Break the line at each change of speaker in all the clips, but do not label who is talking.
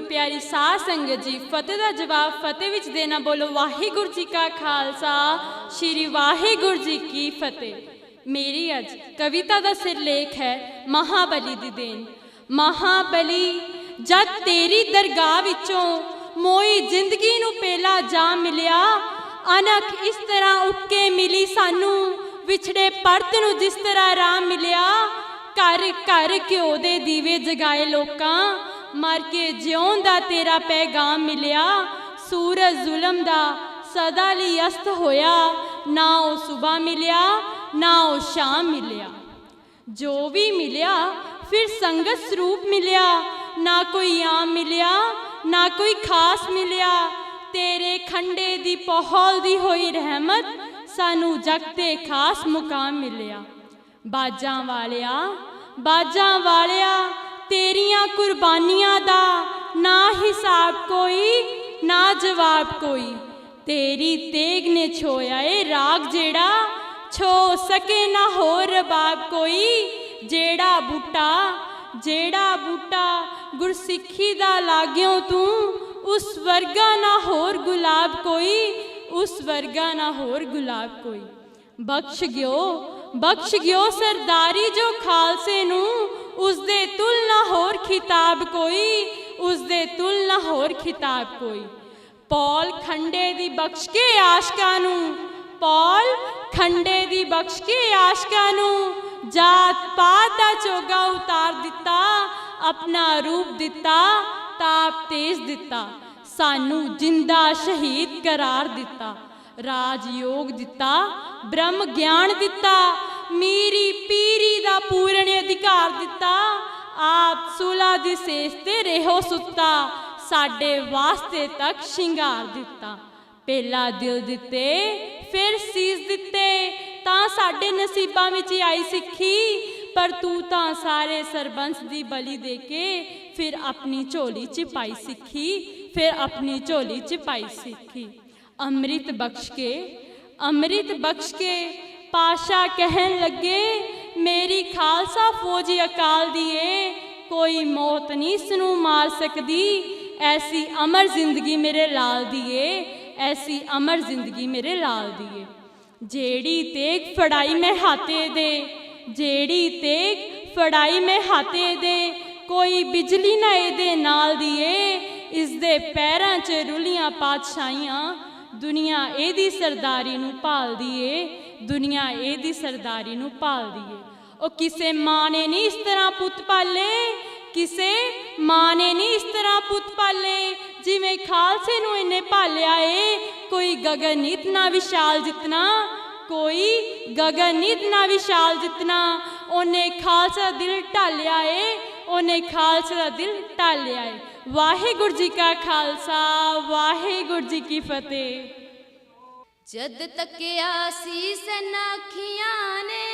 प्यारी साध संगत जी, फतेह का जवाब फतेह विच देना। बोलो वाहिगुरू जी का खालसा, श्री वाहिगुरू जी की फतेह। मेरी अज कविता का सिरलेख है महाबली दी देन। महाबली जद तेरी दरगाह विचों मोई जिंदगी नूं पहला जा मिलिया, अनख इस तरह उठ के मिली सानू, विछड़े परत नूं जिस तरह राह मिलिया। घर घर घ्यो दे दीवे जगाए लोकां, मर के जिउण दा तेरा पैगाम मिलिया। सूरज जुलम दा सदा लई अस्त होया, ना ओ सुबह मिलिया ना ओ शाम मिलिया। जो भी मिलिया फिर संगत स्वरूप मिलिया, ना कोई आम मिलिया ना कोई खास मिलिया। तेरे खंडे दी पहल दी होई रहमत, सानू जगते खास मुकाम मिलिया। बाजां वालिया बाजां वालिया, तेरियां कुर्बानियां दा ना हिसाब कोई ना जवाब कोई। तेरी तेग ने छोया ए राग जेड़ा, छो सके ना होर रबाब कोई। जेड़ा बूटा गुरसिक्खी दा लाग्यों तू, उस वर्गा ना होर गुलाब कोई, उस वर्गा ना होर गुलाब कोई। बख्श गयो सरदारी जो खालसे नू, उसदे तुल ना होर खिताब कोई, उसदे तुल ना होर खिताब कोई। पौल खंडे दी बख्श के आशकां नू, पौल खंडे दी बख्श के आशकां नू, जात पात दा चोगा उतार दिता, अपना रूप दिता ताप तेज दिता। सानू जिंदा शहीद करार दिता, राजयोग दिता ब्रह्म ज्ञान दिता, मीरी पीरी दा पूर्ण अधिकार दिता। आप सुला दी सेज ते रहो सुता, साडे वास्ते तक शिंगार दिता। पहला दिल दिते फिर सीस दिते, तां साडे नसीबां विच आई सिक्खी। पर तू तां सारे सरबंस दी बलि दे के, फिर अपनी झोली च पाई सिक्खी, फिर अपनी झोली च पाई सिक्खी। अमृत बख्श के पाशा कहन लगे, मेरी खालसा फौजी अकाल दिए, कोई मौत नहीं इसनू मार सकदी। ऐसी अमर जिंदगी मेरे लाल दिए, ऐसी अमर जिंदगी मेरे लाल दिए। जेड़ी तेग फड़ाई मैं हाथे दे, जेड़ी तेग फड़ाई मैं हाथे दे, कोई बिजली ना एदे नाल दिए। इसदे पैरां च रुलियां पातशाहियां, दुनिया एदी सरदारी नू भाल दिए, दुनिया एदी सरदारी नू भाल दिए। ओ किसे मां ने नहीं इस तरह पुत पाले, किसे मां ने नहीं इस तरह पुत पाले, जिवें खालसे नू इन्हें पालिया है। कोई गगननीत ना विशाल जितना, कोई गगननीत ना विशाल जितना, उन्हें खालसा दिल ढालिया है, उन्हें खालसा दिल ढालिया है। वाहिगुरू जी का खालसा, वाहिगुरू जी की फतेह।
जद तकिया सीस अखियां ने,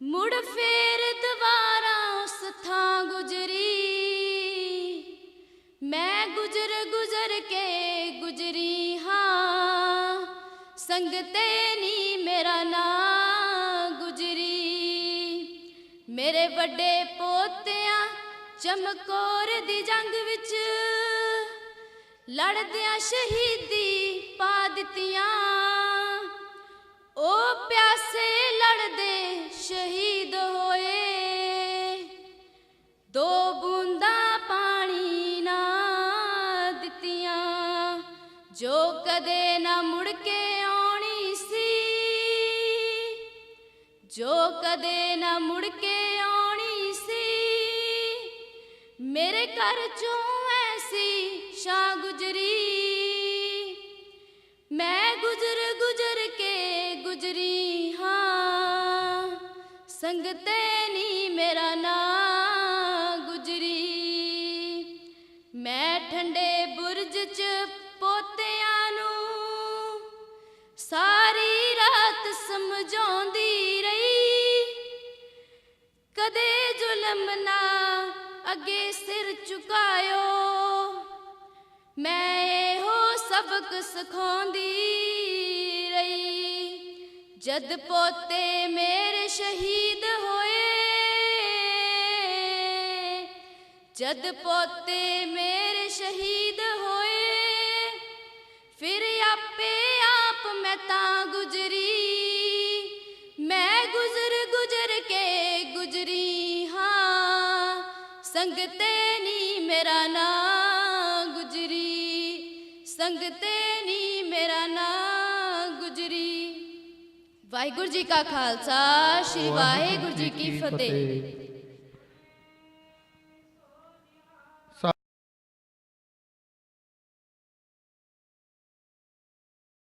मुड़ फेर दोबारा उस थां गुजरी। मैं गुजर के गुजरी हाँ, संगते नी मेरा ना गुजरी। मेरे बड़े पोतियां चमकौर दी जंग विच, लड़दियां शहीदी पा दित्तियां। ओ प्यासे लड़दे शहीद होए, दो बूंदा पानी ना दित्तियां। जो कदे ना मुड़ के आउणी सी, जो कदे ना मुड़ के आउणी सी। मेरे घर चों ऐसी शाह गुजरी, मैं गुजर के गुजरी हाँ, संगते नी मेरा ना गुजरी। मैं ठंडे बुरज च पोतियां नू सारी रात समझाउंदी रही। कदे जुलम ना अगे सिर झुकायो, मैं एहो सबक सिखाउंदी रही। जद पोते मेरे शहीद होए, ਜਦ ਪੋਤੇ ਮੇਰੇ ਸ਼ਹੀਦ ਹੋਏ, ਫਿਰ ਆਪੇ ਆਪ ਮੈਂ ਤਾਂ ਗੁਜ਼ਰੀ। ਮੈਂ ਗੁਜ਼ਰ ਗੁਜ਼ਰ ਕੇ ਗੁਜ਼ਰੀ ਹਾਂ, ਸੰਗਤੇ ਨੀ ਮੇਰਾ ਨਾਂ ਗੁਜ਼ਰੀ, ਸੰਗਤੇ ਨੀ ਮੇਰਾ ਨਾਂ ਗੁਜ਼ਰੀ। ਵਾਹਿਗੁਰੂ ਜੀ ਕਾ ਖਾਲਸਾ, ਸ਼੍ਰੀ ਵਾਹਿਗੁਰੂ ਜੀ ਕੀ ਫਤਿਹ।